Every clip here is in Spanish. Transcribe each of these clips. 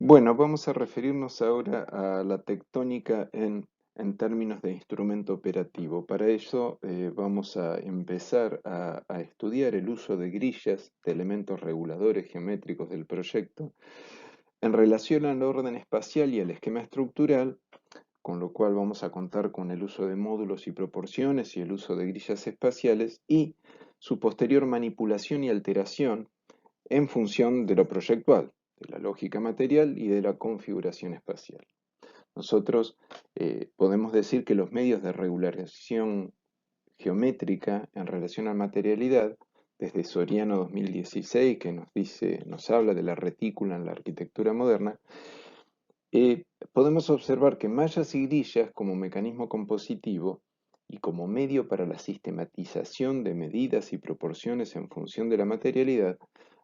Bueno, vamos a referirnos ahora a la tectónica en términos de instrumento operativo. Para ello, vamos a empezar a estudiar el uso de grillas, de elementos reguladores geométricos del proyecto, en relación al orden espacial y al esquema estructural, con lo cual vamos a contar con el uso de módulos y proporciones y el uso de grillas espaciales y su posterior manipulación y alteración en función de lo proyectual, de la lógica material y de la configuración espacial. Nosotros podemos decir que los medios de regularización geométrica en relación a materialidad, desde Soriano 2016, que nos habla de la retícula en la arquitectura moderna, podemos observar que mallas y grillas como mecanismo compositivo y como medio para la sistematización de medidas y proporciones en función de la materialidad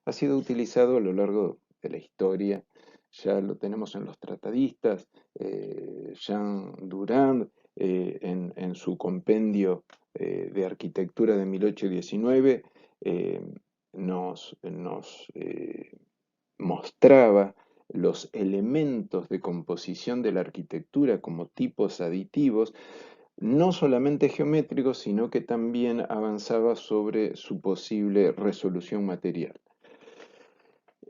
ha sido utilizado a lo largo de la historia. Ya lo tenemos en los tratadistas, Jean Durand en su compendio de arquitectura de 1819 eh, nos mostraba los elementos de composición de la arquitectura como tipos aditivos, no solamente geométricos, sino que también avanzaba sobre su posible resolución material.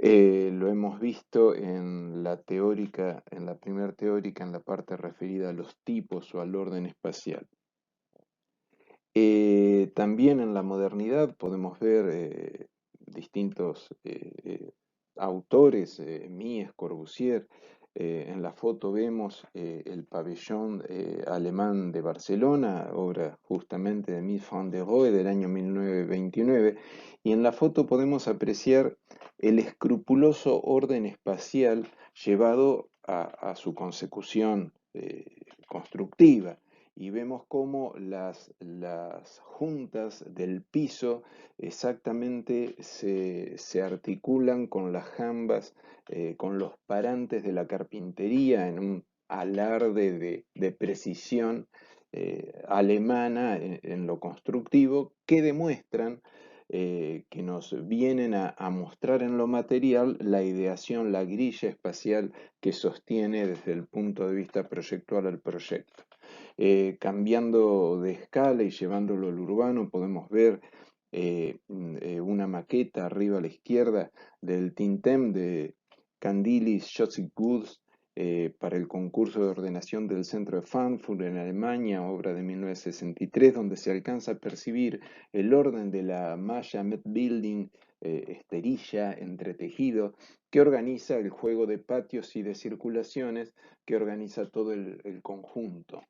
Lo hemos visto en la teórica, en la primera teórica, en la parte referida a los tipos o al orden espacial. También en la modernidad podemos ver distintos autores, Mies, Corbusier. En la foto vemos el pabellón alemán de Barcelona, obra justamente de Mies van der Rohe del año 1929, y en la foto podemos apreciar el escrupuloso orden espacial llevado a su consecución constructiva y vemos cómo las juntas del piso exactamente se articulan con las jambas, con los parantes de la carpintería en un alarde de precisión alemana en lo constructivo que demuestran que nos vienen a mostrar en lo material la ideación, la grilla espacial que sostiene desde el punto de vista proyectual al proyecto. Cambiando de escala y llevándolo al urbano, podemos ver una maqueta arriba a la izquierda del Tintem de Candilis Joseph Goods para el concurso de ordenación del centro de Frankfurt en Alemania, obra de 1963, donde se alcanza a percibir el orden de la malla Met Building esterilla, entretejido, que organiza el juego de patios y de circulaciones, que organiza todo el conjunto.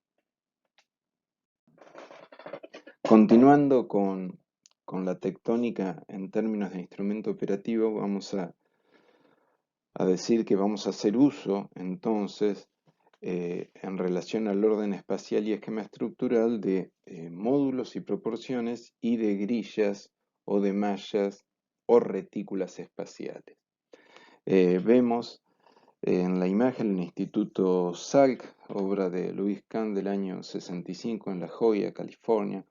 Continuando con la tectónica en términos de instrumento operativo, vamos a decir que vamos a hacer uso entonces en relación al orden espacial y esquema estructural de módulos y proporciones y de grillas o de mallas o retículas espaciales. Vemos en la imagen el Instituto Salk, obra de Louis Kahn del año 65 en La Joya, California,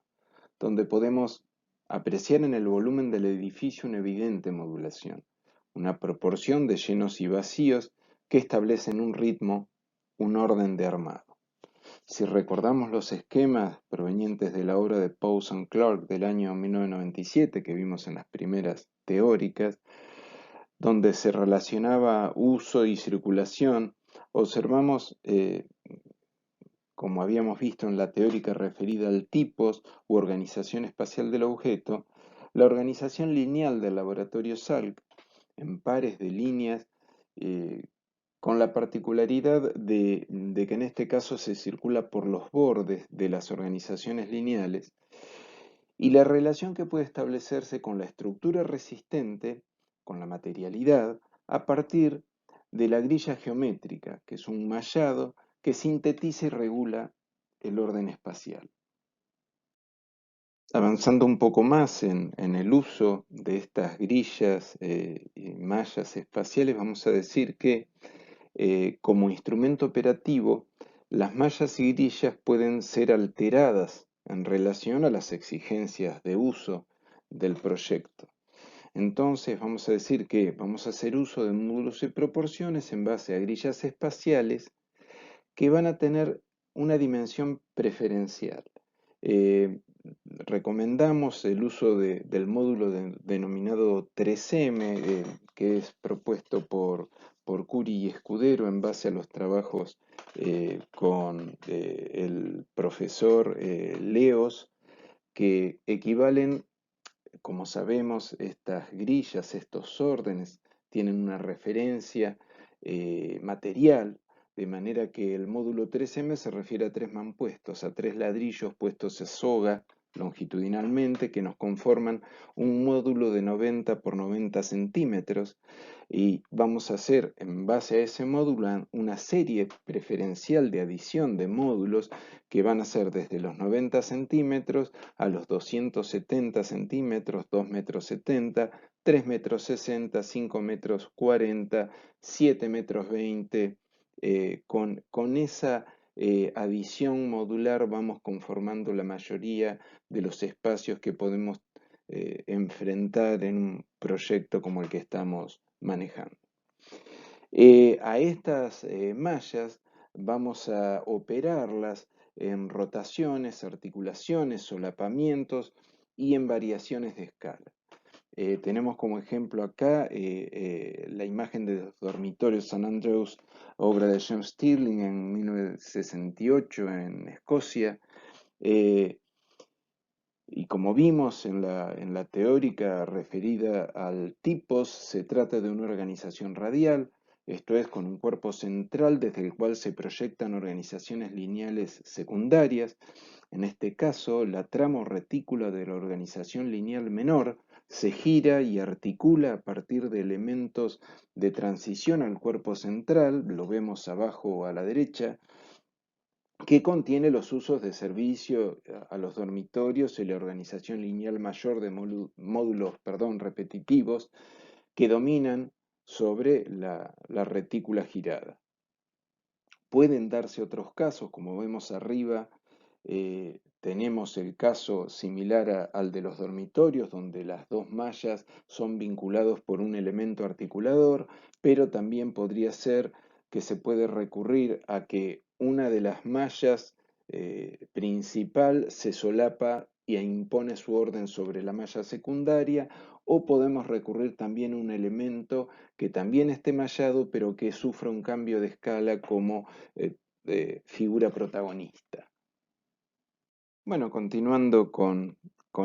donde podemos apreciar en el volumen del edificio una evidente modulación, una proporción de llenos y vacíos que establecen un ritmo, un orden de armado. Si recordamos los esquemas provenientes de la obra de Pawson Clark del año 1997 que vimos en las primeras teóricas, donde se relacionaba uso y circulación, observamos como habíamos visto en la teórica referida al tipos u organización espacial del objeto, la organización lineal del laboratorio Salk en pares de líneas con la particularidad de que en este caso se circula por los bordes de las organizaciones lineales y la relación que puede establecerse con la estructura resistente, con la materialidad, a partir de la grilla geométrica, que es un mallado que sintetiza y regula el orden espacial. Avanzando un poco más en el uso de estas grillas y mallas espaciales, vamos a decir que como instrumento operativo, las mallas y grillas pueden ser alteradas en relación a las exigencias de uso del proyecto. Entonces vamos a decir que vamos a hacer uso de módulos y proporciones en base a grillas espaciales que van a tener una dimensión preferencial. Eh, Recomendamos el uso del módulo denominado 3M, que es propuesto por Curi y Escudero en base a los trabajos con el profesor Leos, que equivalen, como sabemos, estas grillas, estos órdenes, tienen una referencia material, de manera que el módulo 3M se refiere a tres mampuestos, a tres ladrillos puestos a soga longitudinalmente que nos conforman un módulo de 90 por 90 centímetros, y vamos a hacer en base a ese módulo una serie preferencial de adición de módulos que van a ser desde los 90 centímetros a los 270 centímetros, 2 metros 70, 3 metros 60, 5 metros 40, 7 metros 20. Con esa adición modular vamos conformando la mayoría de los espacios que podemos enfrentar en un proyecto como el que estamos manejando. A estas mallas vamos a operarlas en rotaciones, articulaciones, solapamientos y en variaciones de escala. Tenemos como ejemplo acá la imagen de los dormitorios St. Andrews, obra de James Stirling en 1968 en Escocia. Y como vimos en la teórica referida al tipos, se trata de una organización radial, esto es, con un cuerpo central desde el cual se proyectan organizaciones lineales secundarias. En este caso, la trama o retícula de la organización lineal menor se gira y articula a partir de elementos de transición al cuerpo central, lo vemos abajo a la derecha, que contiene los usos de servicio a los dormitorios y la organización lineal mayor de módulos repetitivos que dominan sobre la retícula girada. Pueden darse otros casos, como vemos arriba, tenemos el caso similar al de los dormitorios, donde las dos mallas son vinculados por un elemento articulador, pero también podría ser que se puede recurrir a que una de las mallas principal se solapa e impone su orden sobre la malla secundaria, o podemos recurrir también a un elemento que también esté mallado, pero que sufra un cambio de escala como figura protagonista. Bueno, continuando con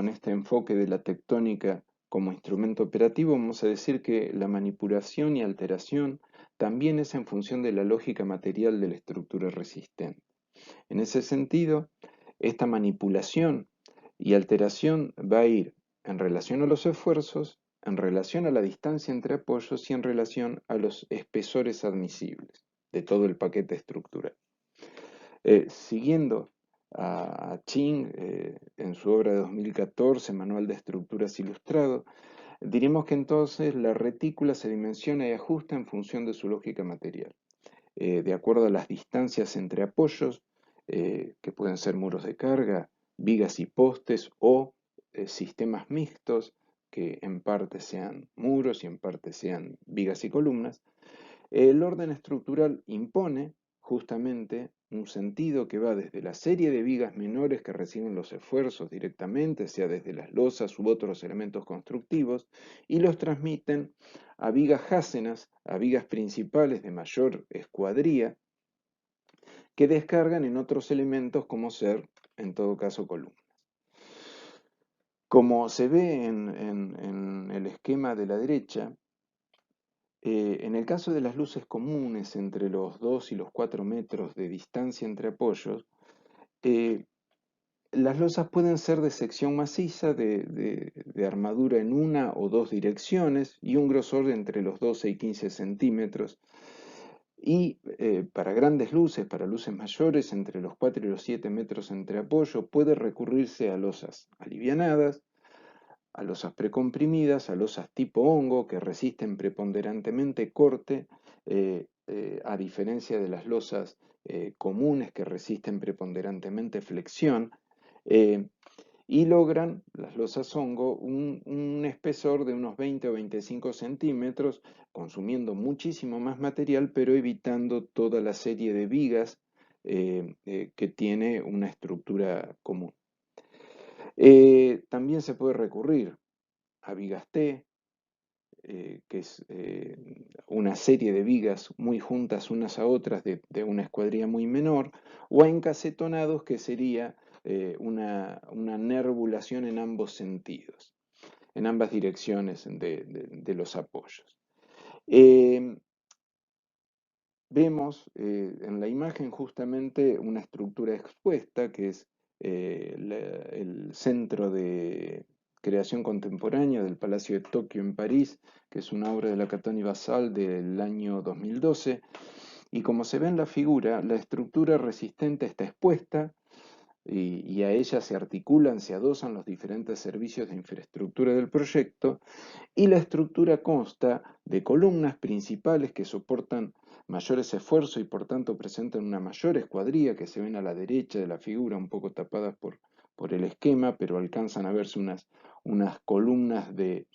este enfoque de la tectónica como instrumento operativo, vamos a decir que la manipulación y alteración también es en función de la lógica material de la estructura resistente. En ese sentido, esta manipulación y alteración va a ir en relación a los esfuerzos, en relación a la distancia entre apoyos y en relación a los espesores admisibles de todo el paquete estructural. Siguiendo a Ching en su obra de 2014, Manual de Estructuras Ilustrado, diremos que entonces la retícula se dimensiona y ajusta en función de su lógica material, de acuerdo a las distancias entre apoyos, que pueden ser muros de carga, vigas y postes, o sistemas mixtos, que en parte sean muros y en parte sean vigas y columnas. El orden estructural impone justamente un sentido que va desde la serie de vigas menores que reciben los esfuerzos directamente, sea desde las losas u otros elementos constructivos, y los transmiten a vigas jásenas, a vigas principales de mayor escuadría, que descargan en otros elementos como ser, en todo caso, columnas. Como se ve en el esquema de la derecha, en el caso de las luces comunes entre los 2 y los 4 metros de distancia entre apoyos, las losas pueden ser de sección maciza, de armadura en una o dos direcciones y un grosor de entre los 12 y 15 centímetros. Y para grandes luces, para luces mayores, entre los 4 y los 7 metros entre apoyo, puede recurrirse a losas alivianadas, a losas precomprimidas, a losas tipo hongo que resisten preponderantemente corte, a diferencia de las losas comunes que resisten preponderantemente flexión. eh, y logran las losas hongo un espesor de unos 20 o 25 centímetros, consumiendo muchísimo más material, pero evitando toda la serie de vigas que tiene una estructura común. También se puede recurrir a vigas T, que es una serie de vigas muy juntas unas a otras de una escuadrilla muy menor, o a encasetonados, que sería una nervulación en ambos sentidos, en ambas direcciones de los apoyos. Vemos en la imagen justamente una estructura expuesta, que es el Centro de Creación Contemporánea del Palacio de Tokio en París, que es una obra de la Catoni Basal del año 2012. Y como se ve en la figura, la estructura resistente está expuesta y a ella se articulan, se adosan los diferentes servicios de infraestructura del proyecto, y la estructura consta de columnas principales que soportan mayores esfuerzos y por tanto presentan una mayor escuadrilla, que se ven a la derecha de la figura, un poco tapadas por el esquema, pero alcanzan a verse unas columnas de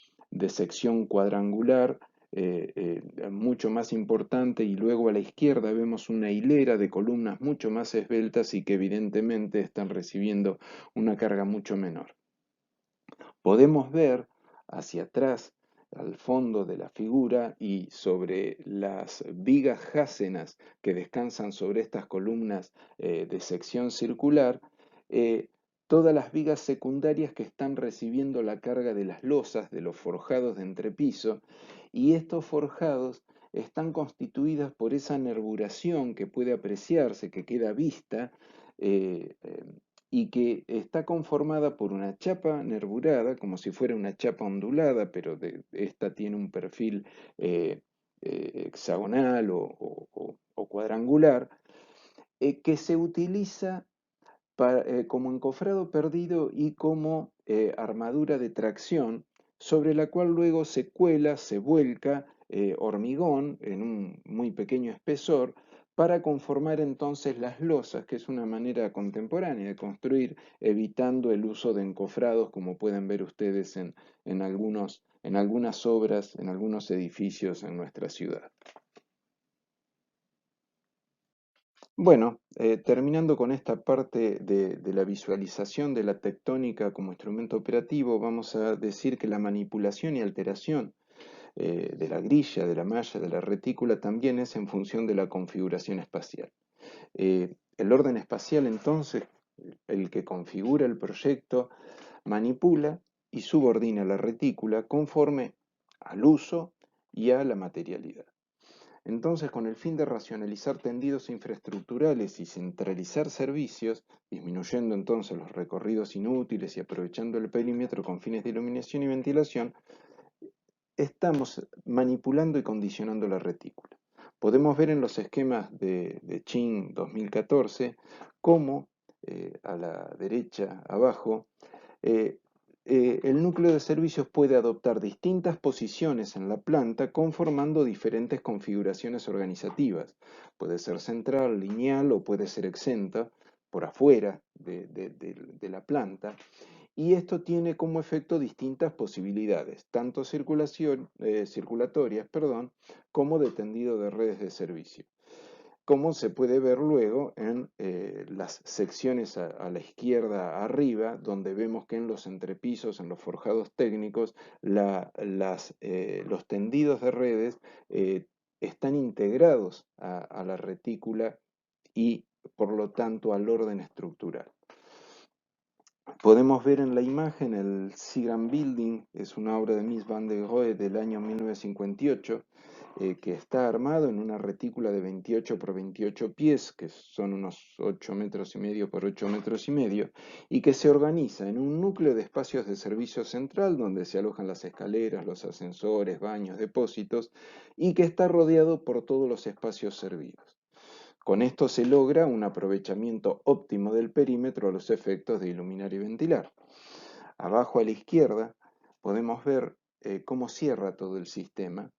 sección cuadrangular mucho más importante, y luego a la izquierda vemos una hilera de columnas mucho más esbeltas y que evidentemente están recibiendo una carga mucho menor. Podemos ver hacia atrás, al fondo de la figura, y sobre las vigas jásenas que descansan sobre estas columnas de sección circular, eh, todas las vigas secundarias que están recibiendo la carga de las losas, de los forjados de entrepiso, y estos forjados están constituidos por esa nervuración que puede apreciarse, que queda vista, eh, eh, y que está conformada por una chapa nervurada, como si fuera una chapa ondulada, pero esta tiene un perfil hexagonal o cuadrangular, que se utiliza como encofrado perdido y como armadura de tracción, sobre la cual luego se cuela, se vuelca hormigón en un muy pequeño espesor, para conformar entonces las losas, que es una manera contemporánea de construir, evitando el uso de encofrados, como pueden ver ustedes en algunas obras, en algunos edificios en nuestra ciudad. Bueno, terminando con esta parte de la visualización de la tectónica como instrumento operativo, vamos a decir que la manipulación y alteración de la grilla, de la malla, de la retícula también es en función de la configuración espacial. El orden espacial, entonces, el que configura el proyecto, manipula y subordina la retícula conforme al uso y a la materialidad. Entonces, con el fin de racionalizar tendidos infraestructurales y centralizar servicios, disminuyendo entonces los recorridos inútiles y aprovechando el perímetro con fines de iluminación y ventilación, estamos manipulando y condicionando la retícula. Podemos ver en los esquemas de Chin 2014 cómo a la derecha, abajo, eh, el núcleo de servicios puede adoptar distintas posiciones en la planta, conformando diferentes configuraciones organizativas. Puede ser central, lineal, o puede ser exenta por afuera de la planta. Y esto tiene como efecto distintas posibilidades, tanto circulatorias, como de tendido de redes de servicio, como se puede ver luego en las secciones a la izquierda arriba, donde vemos que en los entrepisos, en los forjados técnicos, los tendidos de redes están integrados a la retícula y por lo tanto al orden estructural. Podemos ver en la imagen el Seagram Building, es una obra de Mies van der Rohe del año 1958, que está armado en una retícula de 28 por 28 pies, que son unos 8 metros y medio por 8 metros y medio, y que se organiza en un núcleo de espacios de servicio central, donde se alojan las escaleras, los ascensores, baños, depósitos, y que está rodeado por todos los espacios servidos. Con esto se logra un aprovechamiento óptimo del perímetro a los efectos de iluminar y ventilar. Abajo a la izquierda podemos ver cómo cierra todo el sistema,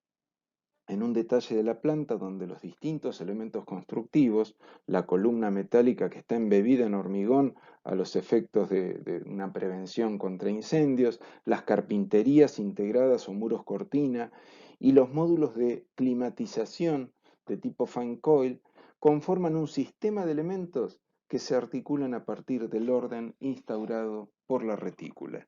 en un detalle de la planta donde los distintos elementos constructivos, la columna metálica que está embebida en hormigón a los efectos de una prevención contra incendios, las carpinterías integradas o muros cortina y los módulos de climatización de tipo fan coil conforman un sistema de elementos que se articulan a partir del orden instaurado por la retícula.